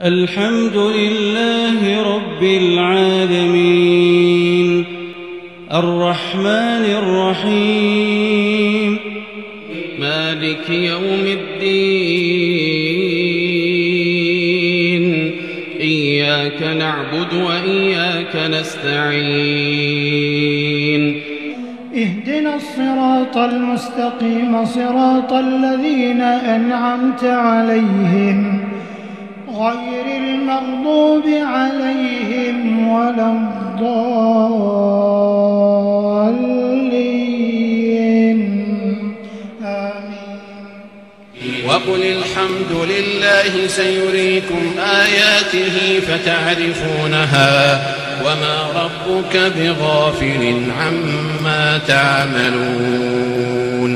الحمد لله رب العالمين الرحمن الرحيم مالك يوم الدين إياك نعبد وإياك نستعين اهدنا الصراط المستقيم صراط الذين أنعمت عليهم غير المغضوب عليهم ولا الضالين آمين. وقل الحمد لله سيريكم آياته فتعرفونها وما ربك بغافل عما تعملون.